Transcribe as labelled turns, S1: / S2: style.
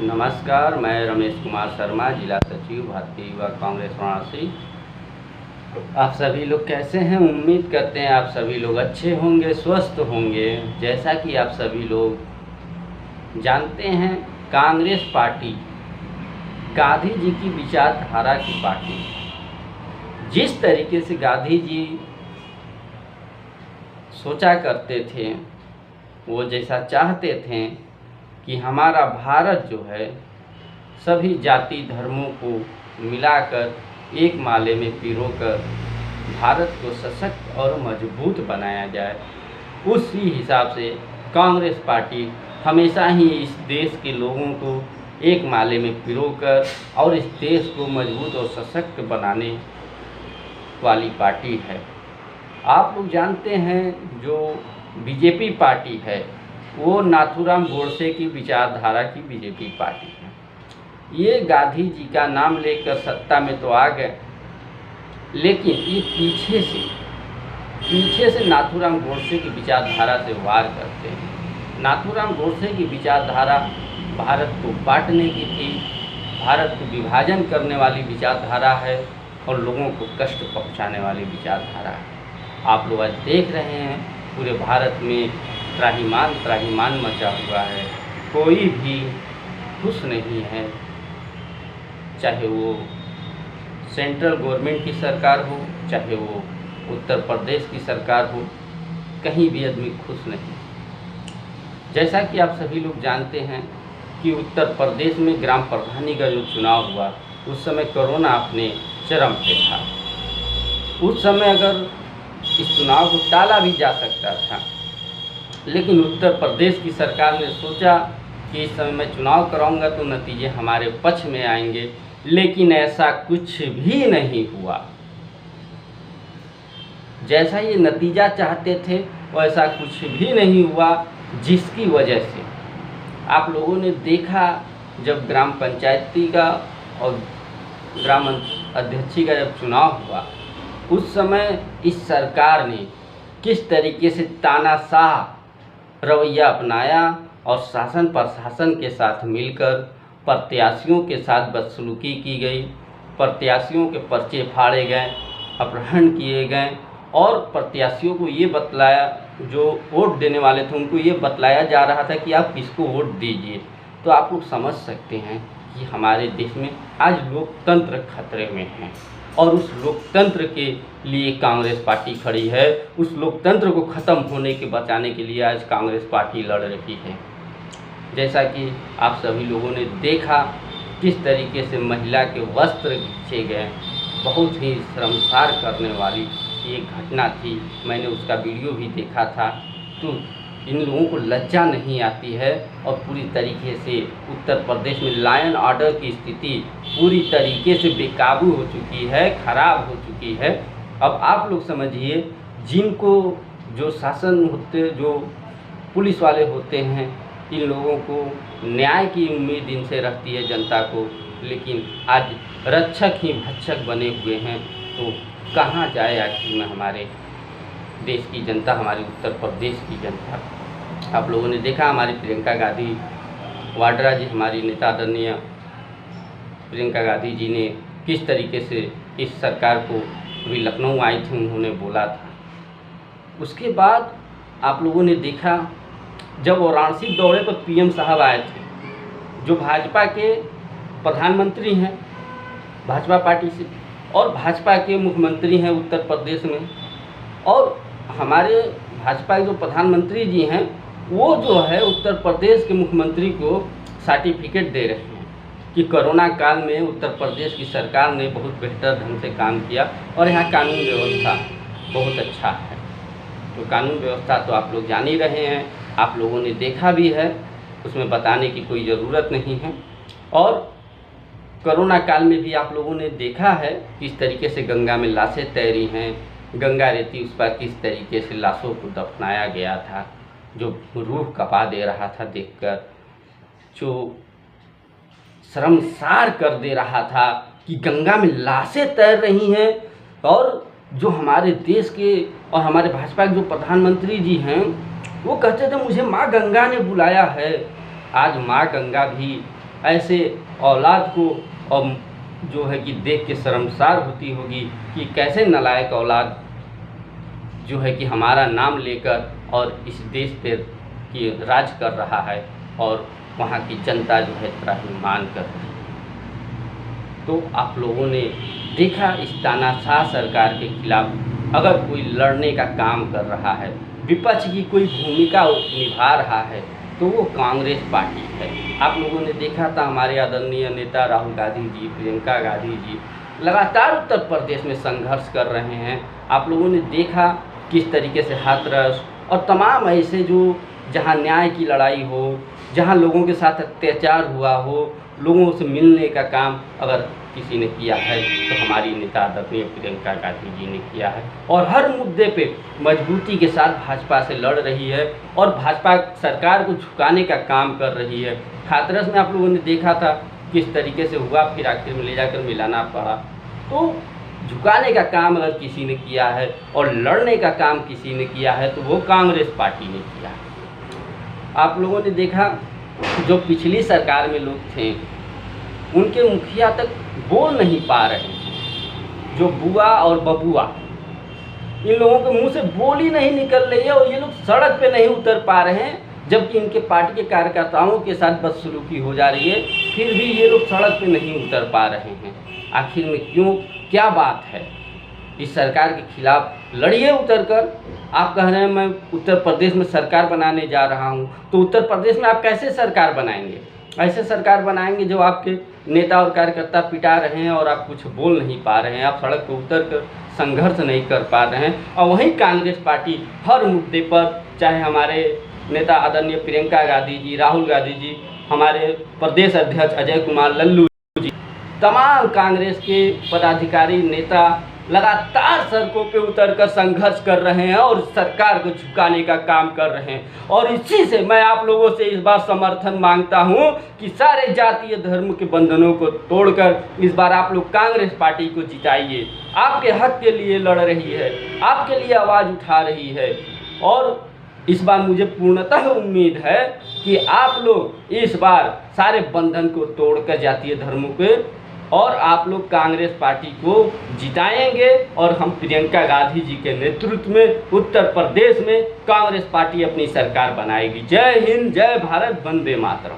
S1: नमस्कार, मैं रमेश कुमार शर्मा, जिला सचिव भारतीय युवा कांग्रेस वाराणसी। आप सभी लोग कैसे हैं? उम्मीद करते हैं आप सभी लोग अच्छे होंगे, स्वस्थ होंगे। जैसा कि आप सभी लोग जानते हैं, कांग्रेस पार्टी गांधी जी की विचारधारा की पार्टी है। जिस तरीके से गांधी जी सोचा करते थे, वो जैसा चाहते थे कि हमारा भारत जो है सभी जाति धर्मों को मिलाकर एक माले में पिरोकर भारत को सशक्त और मजबूत बनाया जाए, उसी हिसाब से कांग्रेस पार्टी हमेशा ही इस देश के लोगों को एक माले में पिरोकर और इस देश को मजबूत और सशक्त बनाने वाली पार्टी है। आप लोग जानते हैं, जो बीजेपी पार्टी है वो नाथूराम गोडसे की विचारधारा की बीजेपी पार्टी है। ये गांधी जी का नाम लेकर सत्ता में तो आ गए, लेकिन ये पीछे से नाथूराम गोडसे की विचारधारा से वार करते हैं। नाथूराम गोडसे की विचारधारा भारत को बांटने की थी, भारत को विभाजन करने वाली विचारधारा है और लोगों को कष्ट पहुंचाने वाली विचारधारा है। आप लोग आज देख रहे हैं, पूरे भारत में त्राहिमाम मचा हुआ है। कोई भी खुश नहीं है, चाहे वो सेंट्रल गवर्नमेंट की सरकार हो, चाहे वो उत्तर प्रदेश की सरकार हो, कहीं भी आदमी खुश नहीं। जैसा कि आप सभी लोग जानते हैं कि उत्तर प्रदेश में ग्राम प्रधानी का जो चुनाव हुआ, उस समय कोरोना अपने चरम पे था। उस समय अगर इस चुनाव को टाला भी जा सकता था, लेकिन उत्तर प्रदेश की सरकार ने सोचा कि इस समय मैं चुनाव कराऊंगा तो नतीजे हमारे पक्ष में आएंगे, लेकिन ऐसा कुछ भी नहीं हुआ। जैसा ये नतीजा चाहते थे वैसा कुछ भी नहीं हुआ, जिसकी वजह से आप लोगों ने देखा, जब ग्राम पंचायती का और ग्राम अध्यक्षी का जब चुनाव हुआ, उस समय इस सरकार ने किस तरीके से तानाशाह रवैया अपनाया और शासन प्रशासन के साथ मिलकर प्रत्याशियों के साथ बदसलूकी की गई, प्रत्याशियों के पर्चे फाड़े गए, अपहरण किए गए और प्रत्याशियों को ये बतलाया, जो वोट देने वाले थे उनको ये बतलाया जा रहा था कि आप किसको वोट दीजिए। तो आप लोग समझ सकते हैं कि हमारे देश में आज लोकतंत्र खतरे में है और उस लोकतंत्र के लिए कांग्रेस पार्टी खड़ी है। उस लोकतंत्र को ख़त्म होने के बचाने के लिए आज कांग्रेस पार्टी लड़ रही है। जैसा कि आप सभी लोगों ने देखा, किस तरीके से महिला के वस्त्र खींचे गए, बहुत ही शर्मसार करने वाली ये घटना थी। मैंने उसका वीडियो भी देखा था। तो इन लोगों को लज्जा नहीं आती है और पूरी तरीके से उत्तर प्रदेश में लॉ ऑर्डर की स्थिति पूरी तरीके से बेकाबू हो चुकी है, खराब हो चुकी है। अब आप लोग समझिए, जिनको जो शासन होते, जो पुलिस वाले होते हैं, इन लोगों को न्याय की उम्मीद इनसे रहती है जनता को, लेकिन आज रक्षक ही भक्षक बने हुए हैं। तो कहाँ जाए आखिर में हमारे देश की जनता, हमारी उत्तर प्रदेश की जनता। आप लोगों ने देखा, हमारी प्रियंका गांधी वाड्रा जी, हमारी नेता आदरणीय प्रियंका गांधी जी ने किस तरीके से इस सरकार को, अभी लखनऊ आई थी, उन्होंने बोला था। उसके बाद आप लोगों ने देखा, जब वाराणसी दौरे पर पीएम साहब आए थे, जो भाजपा के प्रधानमंत्री हैं भाजपा पार्टी से, और भाजपा के मुख्यमंत्री हैं उत्तर प्रदेश में, और हमारे भाजपा के जो प्रधानमंत्री जी हैं, वो जो है उत्तर प्रदेश के मुख्यमंत्री को सर्टिफिकेट दे रहे हैं कि कोरोना काल में उत्तर प्रदेश की सरकार ने बहुत बेहतर ढंग से काम किया और यहाँ कानून व्यवस्था बहुत अच्छा है। तो कानून व्यवस्था तो आप लोग जान ही रहे हैं, आप लोगों ने देखा भी है, उसमें बताने की कोई ज़रूरत नहीं है। और कोरोना काल में भी आप लोगों ने देखा है किस तरीके से गंगा में लाशें तैरी हैं, गंगा रेती उस पर किस तरीके से लाशों को दफनाया गया था, जो रूह कपा दे रहा था देखकर, जो शर्मसार कर दे रहा था कि गंगा में लाशें तैर रही हैं। और जो हमारे देश के और हमारे भाजपा के जो प्रधानमंत्री जी हैं, वो कहते थे मुझे माँ गंगा ने बुलाया है। आज माँ गंगा भी ऐसे औलाद को और जो है कि देख के शर्मसार होती होगी कि कैसे नालायक औलाद जो है कि हमारा नाम लेकर और इस देश पे की राज कर रहा है और वहाँ की जनता जो है त्राहिमाम कर रही है। तो आप लोगों ने देखा इस तानाशाह सरकार के खिलाफ अगर कोई लड़ने का काम कर रहा है, विपक्ष की कोई भूमिका निभा रहा है, तो वो कांग्रेस पार्टी है। आप लोगों ने देखा था हमारे आदरणीय नेता राहुल गांधी जी, प्रियंका गांधी जी लगातार उत्तर प्रदेश में संघर्ष कर रहे हैं। आप लोगों ने देखा किस तरीके से हाथरस और तमाम ऐसे जो जहाँ न्याय की लड़ाई हो, जहाँ लोगों के साथ अत्याचार हुआ हो, लोगों से मिलने का काम अगर किसी ने किया है तो हमारी नेता आदरणीय प्रियंका गांधी जी ने किया है और हर मुद्दे पे मजबूती के साथ भाजपा से लड़ रही है और भाजपा सरकार को झुकाने का काम कर रही है। हाथरस में आप लोगों ने देखा था किस तरीके से हुआ, फिर आखिर में ले जाकर मिलाना पड़ा। तो झुकाने का काम अगर किसी ने किया है और लड़ने का काम किसी ने किया है तो वो कांग्रेस पार्टी ने किया है। आप लोगों ने देखा जो पिछली सरकार में लोग थे उनके मुखिया तक बोल नहीं पा रहे हैं। जो बुआ और बबुआ इन लोगों के मुंह से बोली नहीं निकल रही है और ये लोग सड़क पे नहीं उतर पा रहे हैं, जबकि इनके पार्टी के कार्यकर्ताओं के साथ बदसलूकी हो जा रही है, फिर भी ये लोग सड़क पे नहीं उतर पा रहे हैं। आखिर में क्यों, क्या बात है? इस सरकार के खिलाफ लड़िए उतर कर। आप कह रहे हैं मैं उत्तर प्रदेश में सरकार बनाने जा रहा हूं, तो उत्तर प्रदेश में आप कैसे सरकार बनाएंगे? ऐसे सरकार बनाएंगे जो आपके नेता और कार्यकर्ता पिटा रहे हैं और आप कुछ बोल नहीं पा रहे हैं, आप सड़क पर उतर कर संघर्ष नहीं कर पा रहे हैं। और वहीं कांग्रेस पार्टी हर मुद्दे पर, चाहे हमारे नेता आदरणीय प्रियंका गांधी जी, राहुल गांधी जी, हमारे प्रदेश अध्यक्ष अजय कुमार लल्लू जी, तमाम कांग्रेस के पदाधिकारी नेता लगातार सड़कों पे उतरकर संघर्ष कर रहे हैं और सरकार को झुकाने का काम कर रहे हैं। और इसी से मैं आप लोगों से इस बार समर्थन मांगता हूं कि सारे जातीय धर्म के बंधनों को तोड़कर इस बार आप लोग कांग्रेस पार्टी को जिताइए। आपके हक के लिए लड़ रही है, आपके लिए आवाज़ उठा रही है और इस बार मुझे पूर्णतः उम्मीद है कि आप लोग इस बार सारे बंधन को तोड़कर जातीय धर्मों के और आप लोग कांग्रेस पार्टी को जिताएंगे और हम प्रियंका गांधी जी के नेतृत्व में उत्तर प्रदेश में कांग्रेस पार्टी अपनी सरकार बनाएगी। जय हिंद, जय भारत, वंदे मातरम।